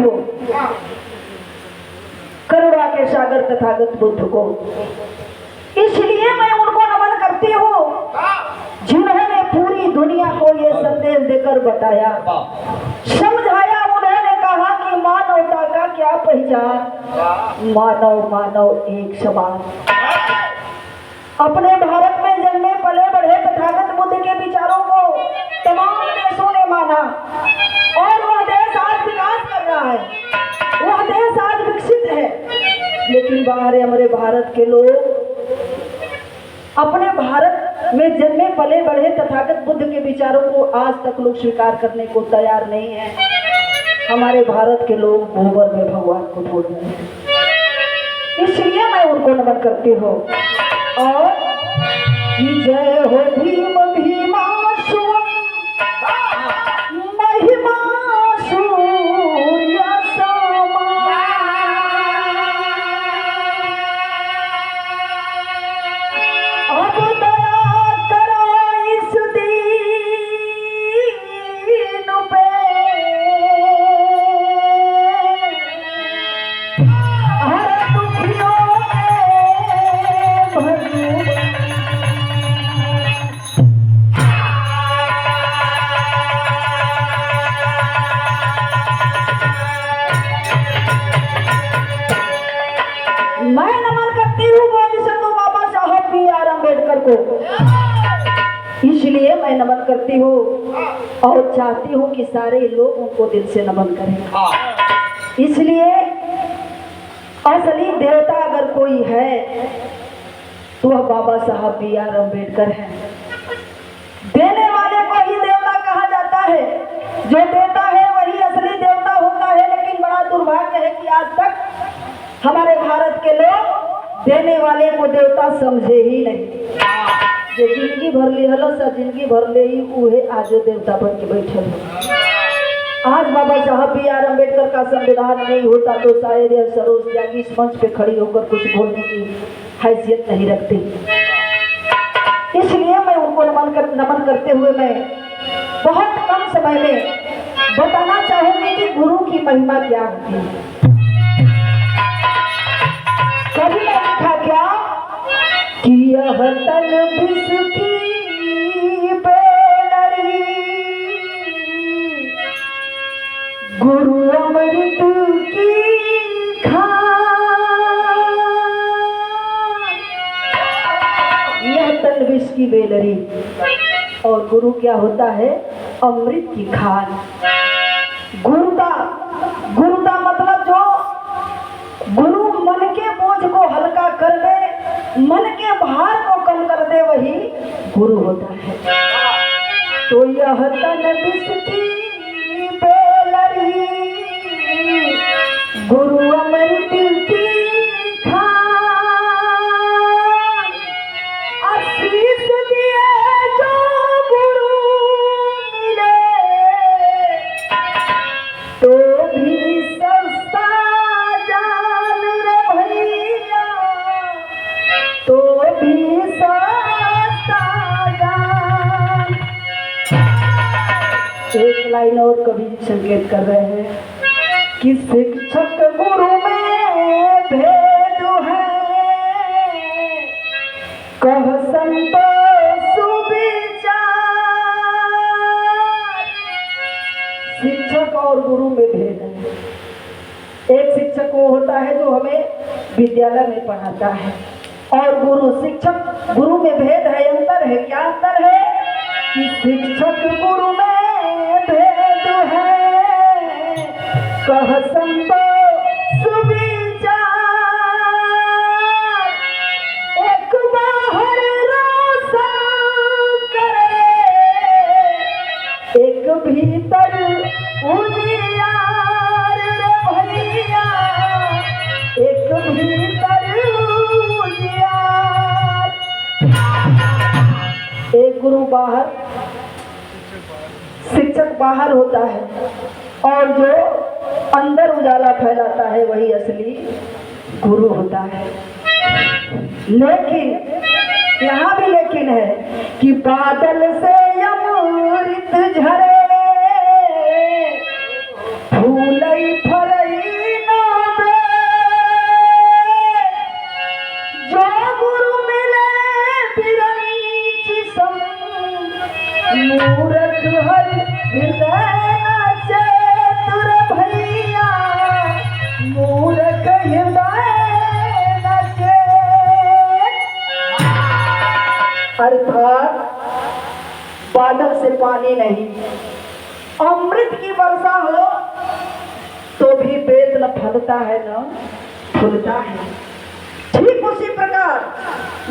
हो करुणा के सागर तथागत बुद्ध को, इसलिए मैं उनको नमन करती हूँ जिन्होंने पूरी दुनिया को ये संदेश देकर बताया, समझाया। उन्होंने कहा कि मानवता का क्या पहचान, मानव मानव एक समान। अपने भारत में जन्मे पले बढ़े तथागत बुद्ध के विचारों को तमाम देशों ने माना और वह देश आज विकास कर रहा है, वह देश आज विकसित है। लेकिन बाहर हमारे भारत के लोग अपने भारत में जन्मे पले बढ़े तथागत बुद्ध के विचारों को आज तक लोग स्वीकार करने को तैयार नहीं है। हमारे भारत के लोग गोबर में भगवान को ढूंढ रहे हैं, इसलिए मैं उनको नमन करती हूँ। और जय हो भीम भीमाशु महिमा सूर्य समा, अब दया करो इस दीन पे, हर दुखियों मैं नमन करती हूँ बोधिसत्व बाबा साहब B.R. अम्बेडकर को, इसलिए मैं नमन करती हूँ और चाहती हूँ कि सारे लोग उनको दिल से नमन करें। इसलिए असली देवता अगर कोई है तो वह बाबा साहब B.R. अम्बेडकर है। देने वाले को ही देवता कहा जाता है, जो देता है वही असली देवता होता है। लेकिन बड़ा दुर्भाग्य है कि आज तक हमारे भारत के लोग देने वाले को देवता समझे ही नहीं। जो जिंदगी भर ली हलो सब जिंदगी भर ले ही उहे आज देवता बन के बैठे हो। आज बाबा साहब B.R. अम्बेडकर का संविधान नहीं होता तो शायद यह सरोज त्यागी इस मंच पे खड़ी होकर कुछ बोलने की हैसियत नहीं रखती। इसलिए मैं उनको नमन करते हुए मैं बहुत कम समय में बताना चाहूंगी कि गुरु की महिमा क्या होती है। कभी ने लिखा क्या कि यह तन विष की बेलरी, गुरु अमृत की खान। यह तन विष की बेलरी और गुरु क्या होता है, अमृत की खान। गुरुता मतलब जो गुरु मन के बोझ को हल्का कर दे, मन के भार को कम कर दे, वही गुरु होता है। तो यह तन विष की बेलरी, गुरु अमृत की खान। आशीष दिए जो गुरु मिले तो भी सस्ता जान रे भैया, तो भी सस्ता जान। एक लाइन और कवि संकेत कर रहे हैं कि शिक्षक गुरु में भेद है, कह संत सुविचार। शिक्षक और गुरु में भेद है। एक शिक्षक वो होता है जो हमें विद्यालय में पढ़ाता है, और गुरु शिक्षक गुरु में भेद है, अंतर है। क्या अंतर है कि शिक्षक गुरु में भेद है, कह संत सुविचार। एक बाहर रोशन करे, एक भीतर उजियार रे भैया, एक भीतर उजियार। एक गुरु बाहर, शिक्षक बाहर होता है, और जो अंदर उजाला फैलाता है वही असली गुरु होता है। लेकिन यहाँ भी लेकिन है कि बादल से अमृत झरे, फूलई फरे बादल से पानी नहीं, अमृत की वर्षा हो तो भी वेद न फलता है न फूलता है। ठीक उसी प्रकार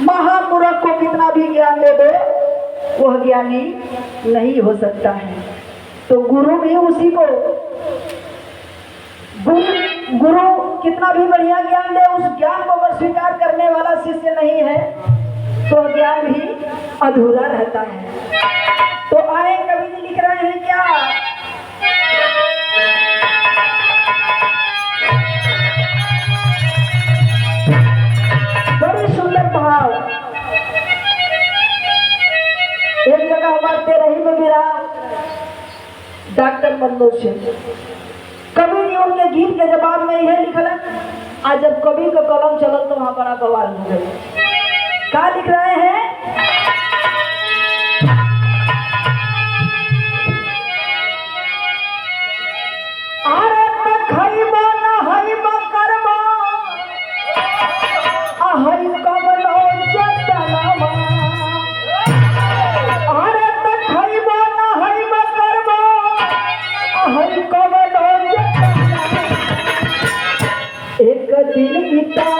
महामूर्ख को कितना भी ज्ञान दे दो वह ज्ञानी नहीं हो सकता है। तो गुरु भी उसी को, गुरु कितना भी बढ़िया ज्ञान दे, उस ज्ञान को अगर स्वीकार करने वाला शिष्य नहीं है तो ज्ञान भी अधूरा रहता है। तो आए कवि जी लिख रहे हैं क्या, बड़ी सुंदर भाव। एक जगह हमारे तेरही में मिला डॉक्टर मनोज सिंह, कवि जी उनके गीत के जवाब में यह लिखल, आज जब कवि का कलम चलल तो वहां बड़ा बवाल हो गया। क्या लिख रहे हैं, अरे खइबो न हइबो करबो अहइ कबनो जतनमा, अरे खइबो न हइबो करबो अहइ कबनो जतनमा, एक दिन इतना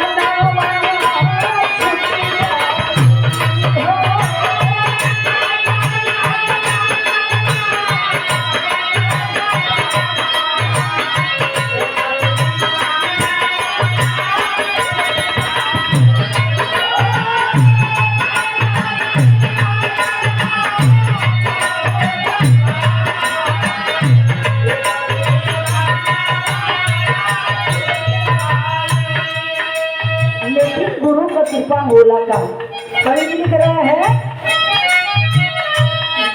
कृपा होला का कवि लिख रहे हैं,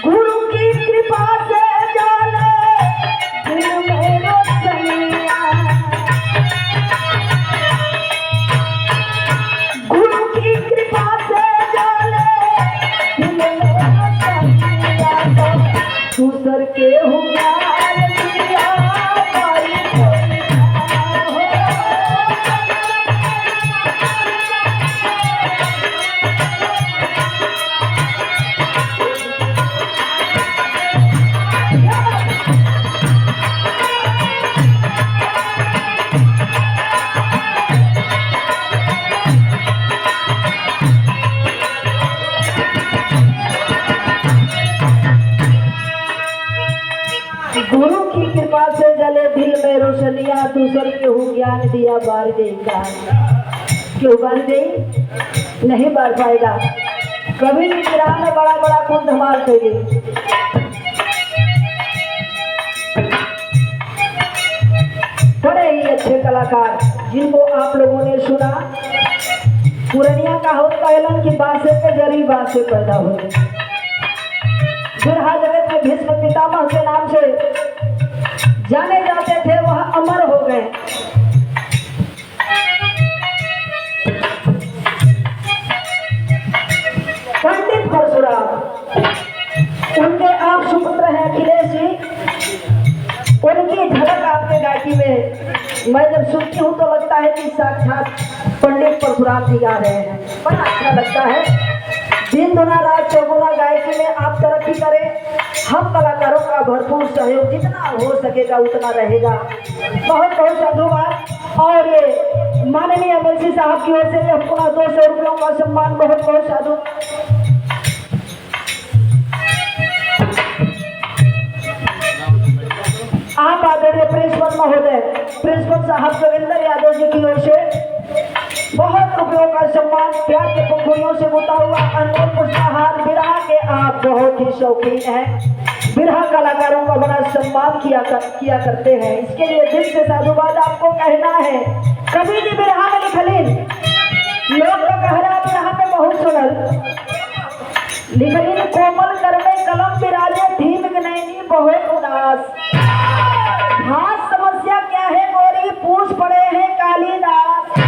गुरु की कृपा से जाने दिल में रोशनिया, गुरु की कृपा से जाने दिल में रोशनिया, तो दूसर के हो ज्ञान दिया गुरु की कृपा से जले दिल में रोशनिया, दूसर के हूँ ज्ञान दिया बार देगा, क्यों बार दे नहीं बार पाएगा। कभी भी विराम में बड़ा बड़ा कुल धमाल करेगी। बड़े ही अच्छे कलाकार जिनको आप लोगों ने सुना, पुरनिया का होत कहलन की बासे के जरी बासे पैदा हुए, बिरहा जगत में भीष्म पितामह के नाम से जाने जाते थे, वह अमर हो गए। पंडित परशुराम, उनके आप सुपुत्र हैं अखिलेश जी, उनकी झलक आपके गायकी में मैं जब सुनती हूँ तो लगता है कि साक्षात पंडित परशुराम जी गा रहे हैं, बड़ा अच्छा लगता है। दिन दुना रात चौगुना गायकी में आप तरक्की करें, हम कलाकारों का भरपूर सहयोग जितना हो सकेगा उतना रहेगा। बहुत बहुत साधुवाद। और ये माननीय एमएलसी साहब की ओर से अपना 200 रुपयों का सम्मान, बहुत बहुत साधु। आप आदरणीय प्रिंसिपल महोदय, प्रिंसिपल साहब जोगिंदर यादव जी की ओर से बहुत रुपयों का सम्मान, प्यार के पंखुड़ियों से बुता हुआ अनमोल पुष्पहार। बिरहा के आप बहुत ही शौकीन हैं, बिरहा कलाकारों का बड़ा सम्मान किया करते हैं, इसके लिए दिल से साधुवाद आपको कहना है। कभी भी बिरहा में लिखलिन लोग का कहरा बिरहा में बहुत सुनल, लिखलिन कोमल कर में कलम बिराजे धीम नैनी बहुत उदास, हाँ समस्या क्या है गोरी पूछ पड़े हैं कालीदास,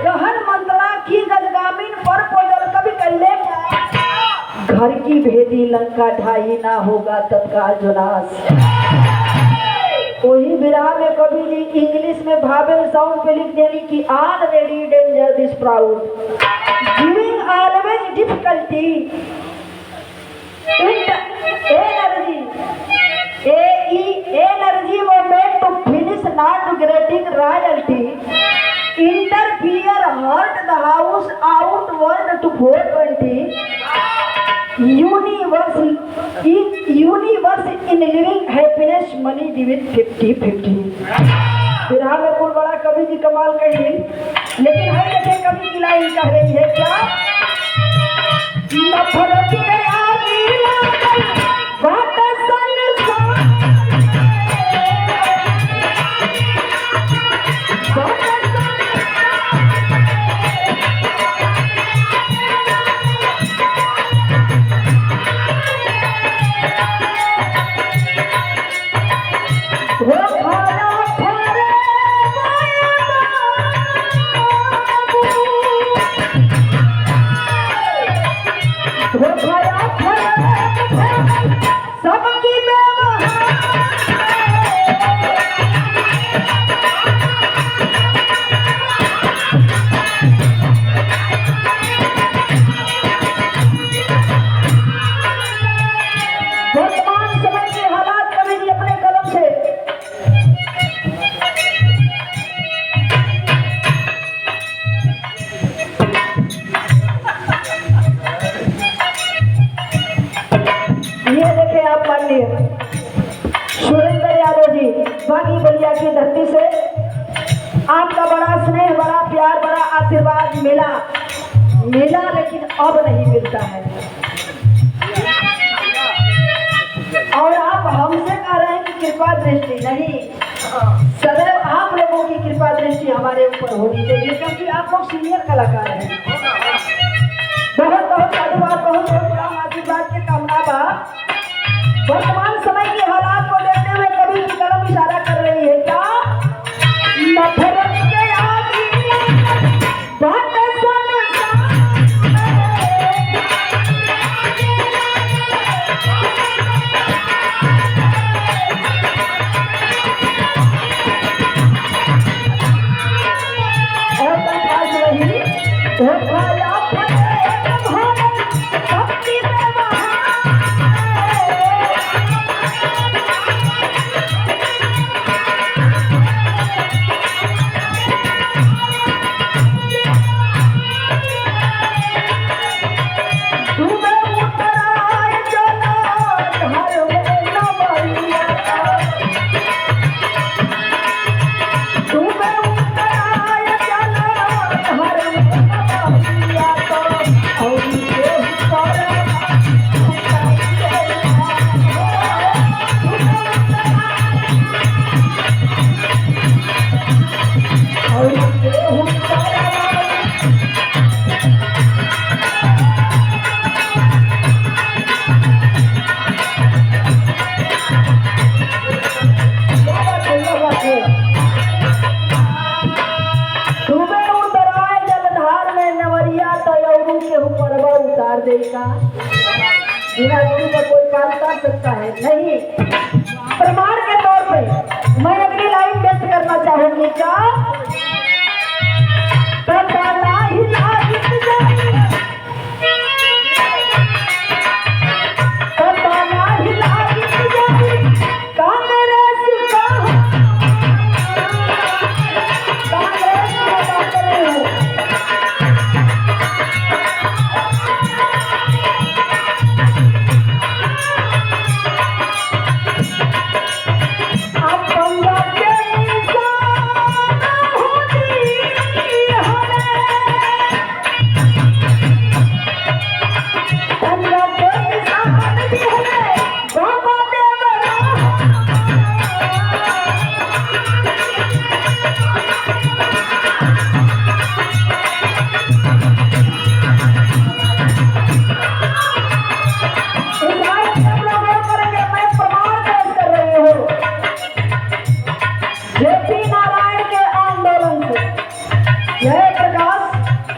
गहन मंत्रणा की गजगामीन पर पोजल कभी कल्ले, घर की भेदी लंका ढाई ना होगा तत्काल जुनास। वही विराह में कभी जी इंग्लिश में भावेल साउंड पे लिख देनी कि already danger this proud giving always difficulty granting royalty interfere hurt the house outward to 420 universe in living happiness money with 50-50। Bihar में कुल बड़ा कवि जी कमाल कही, लेकिन है देखे कवि की लाइन कह रही है क्या, नफरत के आगे बात सुरेंद्र यादव जी बागी बलिया की धरती से आपका बड़ा स्नेह, बड़ा प्यार, बड़ा आशीर्वाद मिला, लेकिन अब नहीं मिलता है। और आप हमसे कह रहे हैं कि कृपा दृष्टि नहीं, सदैव आप लोगों की कृपा दृष्टि हमारे ऊपर होनी चाहिए, क्योंकि आप लोग सीनियर कलाकार हैं। बहुत बहुत साधुवाद, बहुत बहुत आशीर्वाद के कामना बा। वर्तमान समय के हालात को देखते हुए कभी की कलम इशारा कर रही है क्या, नफरत के आगे बात बिना गुरु का कोई काम कर सकता है नहीं। प्रमाण के तौर पे मैं अगली लाइन व्यक्त करना चाहूंगी क्या, पता नहीं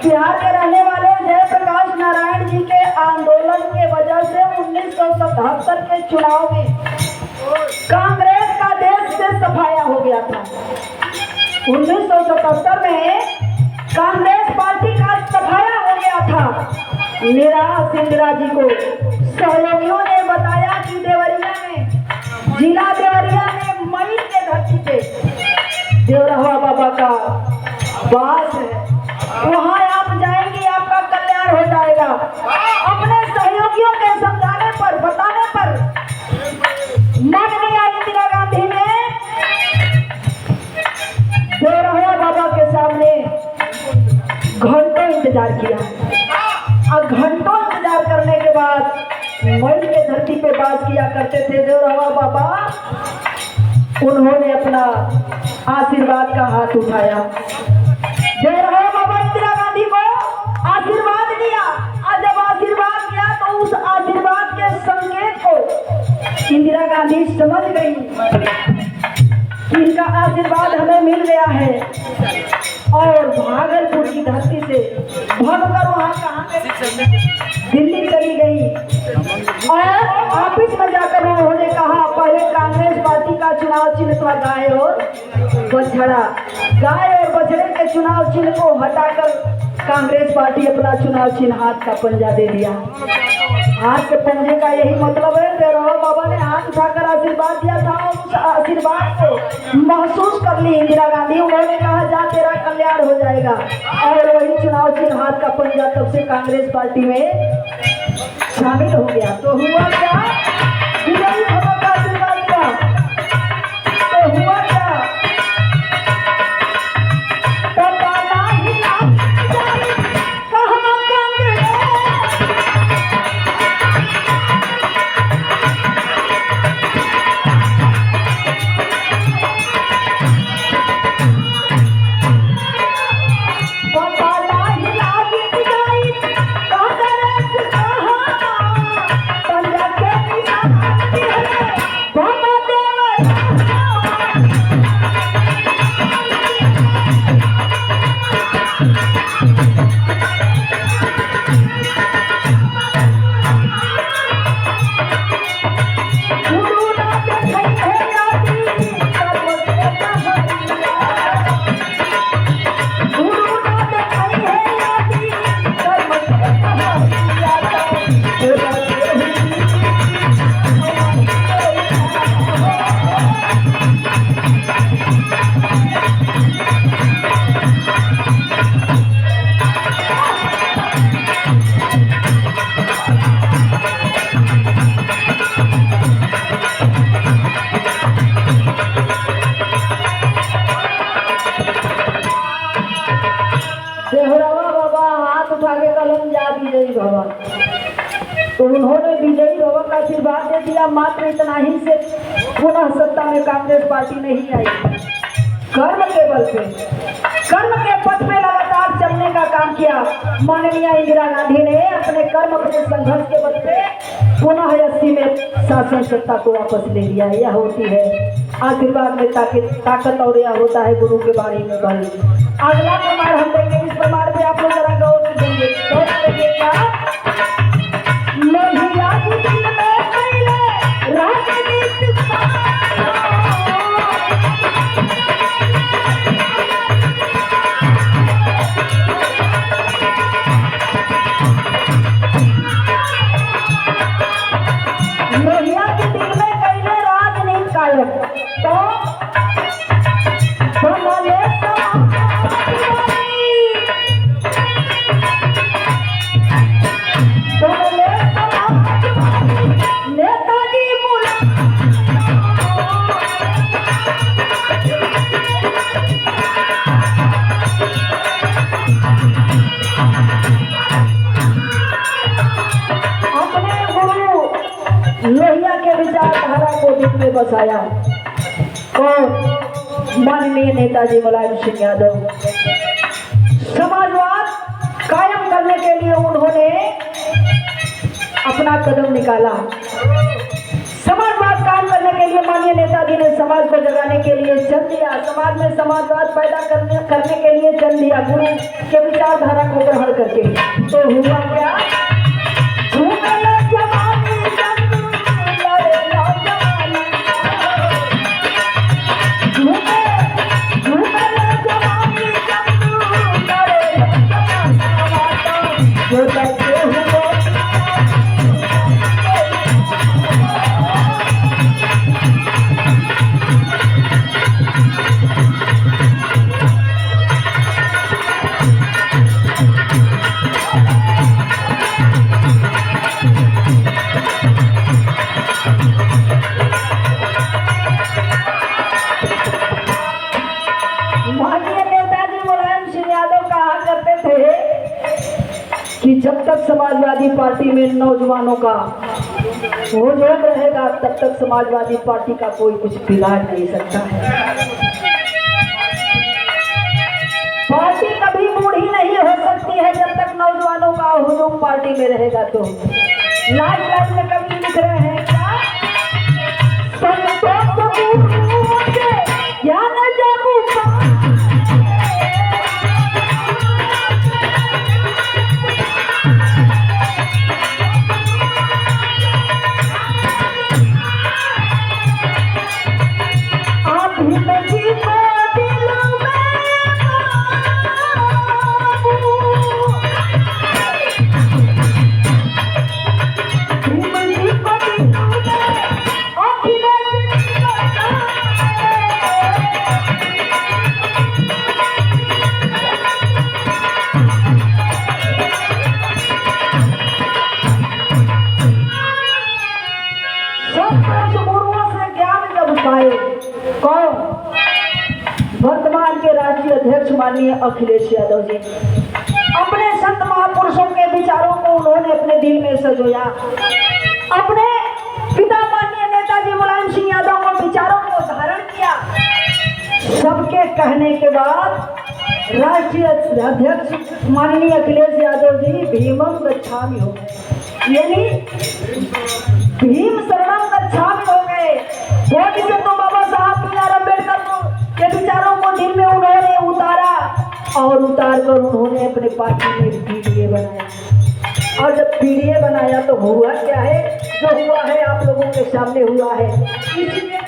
बिहार के रहने वाले जयप्रकाश नारायण जी के आंदोलन के वजह से 1977 के चुनाव में कांग्रेस का देश से सफाया हो गया था। 1977 में कांग्रेस पार्टी का सफाया हो गया था। निराश इंदिरा जी को सहयोगियों ने बताया कि देवरिया में, जिला देवरिया में मई के धरती पे बाबा का वास है, वहाँ आप जाएंगे आपका कल्याण हो जाएगा। अपने सहयोगियों के समझाने पर, बताने पर माननीय इंदिरा गांधी ने देवराया बाबा के सामने घंटों इंतजार किया और घंटों इंतजार करने के बाद मई के धरती पे बास किया करते थे देवराया बाबा। उन्होंने अपना आशीर्वाद का हाथ उठाया, देवराया बाबा इंदिरा गांधी को आशीर्वाद दिया और जब आशीर्वाद दिया तो उस आशीर्वाद के संकेत को इंदिरा गांधी समझ गई कि इनका आशीर्वाद हमें मिल गया है और भागलपुर की धरती से भागकर वहाँ कहाँ दिल्ली चली गई और ऑफिस में जाकर उन्होंने कहा पहले कांग्रेस पार्टी का चुनाव चिन्ह था गाय और बछड़ा, गाय और बछड़े के चुनाव चिन्ह को हटाकर कांग्रेस पार्टी अपना चुनाव चिन्ह हाथ का पंजा दे दिया। हाथ के पंजे का यही मतलब है, देवराया बाबा ने हाथ उठाकर आशीर्वाद दिया था और उस आशीर्वाद को महसूस कर ली इंदिरा गांधी। उन्होंने कहा जा तेरा कल्याण हो जाएगा और वही चुनाव चिन्ह हाथ का पंजा तब से कांग्रेस पार्टी में शामिल हो गया। तो हुआ क्या, विजयी भवन का आशीर्वाद दिया तो हुआ क्या, विजयी भवन, तो उन्होंने विजयी भवन का आशीर्वाद दे दिया। मात्र इतना ही से पुनः सत्ता में कांग्रेस पार्टी नहीं आई। कर्म के बल पे, कर्म के पथ पे लगातार चलने का काम किया माननीय इंदिरा गांधी ने। अपने कर्म, अपने संघर्ष के बल पे पुनः 80 में शासन सत्ता को वापस ले लिया। यह होती है आशीर्वाद में ताकत और यह होता है गुरु के बारे में बल। अगला प्रमाण हम देंगे, इस प्रमाण पे आप लोग जरा गौर करेंगे। लोहिया के विचारधारा को दिल में बसाया और माननीय नेताजी मुलायम सिंह यादव समाजवाद कायम करने के लिए उन्होंने अपना कदम निकाला। समाजवाद कायम करने के लिए माननीय नेताजी ने समाज को जगाने के लिए चल दिया, समाज में समाजवाद पैदा करने के लिए चल दिया गुरु के विचारधारा को ग्रहण करके। तो हुआ क्या, कि जब तक समाजवादी पार्टी में नौजवानों का हुजूम रहेगा तब तक समाजवादी पार्टी का कोई कुछ बिगाड़ नहीं सकता है। पार्टी कभी बूढ़ी नहीं हो सकती है जब तक नौजवानों का हुजूम पार्टी में रहेगा। तो लाइफ लाइन में कभी लिख रहे हैं क्या, कौन? वर्तमान के राष्ट्रीय अध्यक्ष माननीय अखिलेश यादव जी। अपने संत महापुरुषों के विचारों को उन्होंने अपने दिल में सजोया। अपने पिता माननीय नेताजी मुलायम सिंह यादव के विचारों को धारण किया। सबके कहने के बाद राष्ट्रीय अध्यक्ष माननीय अखिलेश यादव जी भीमम गच्छामि हो गए, यानी भीम शरणम गच्छामि हो गए। बहुत से तो बाबा साहब बी आर अम्बेडकर के विचारों को दिल में उन्होंने उतारा और उतार कर उन्होंने अपने पार्टी में पीडीए बनाया। और जब पीडीए बनाया तो हुआ क्या है, जो हुआ है आप लोगों के सामने हुआ है। इसलिए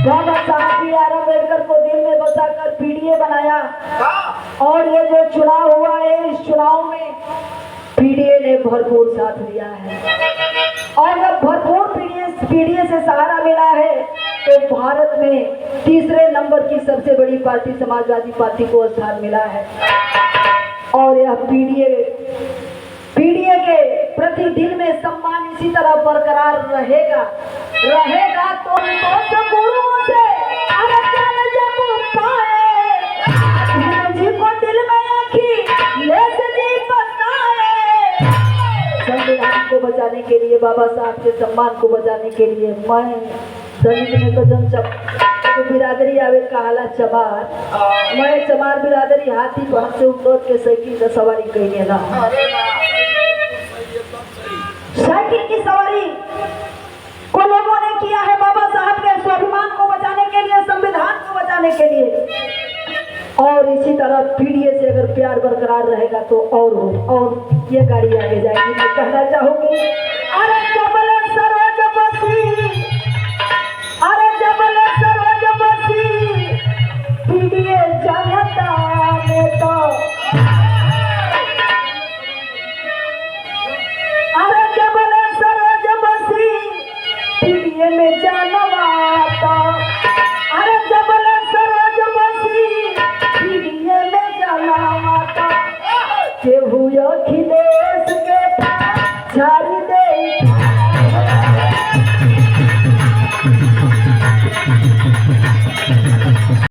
बाबा साहब बी आर अम्बेडकर को दिल में बसाकर पीडीए बनाया। और ये जो चुनाव हुआ है, इस चुनाव में पीडीए ने भरपूर साथ दिया है। और जब भरपूर पीडीए से सहारा मिला है तो भारत में तीसरे नंबर की सबसे बड़ी पार्टी समाजवादी पार्टी को स्थान मिला है। और यह पीडीए के प्रति दिल में सम्मान इसी तरह बरकरार रहेगा तो से दिल में संविधान को बचाने के लिए, बाबा साहब के सम्मान को बचाने के लिए मैं तो बिरादरी आवे कहाला चमार, मैं चमार बिरादरी हाथी को हाथ से उतर के साइकिल का सवारी कही ना। साइकिल की सवारी को लोगों ने किया है बाबा साहब के स्वाभिमान को बचाने के लिए, संविधान को बचाने के लिए। और इसी तरह पीडीए से अगर प्यार बरकरार रहेगा तो और ये गाड़ी आगे जाएगी। मैं कहना चाहूंगी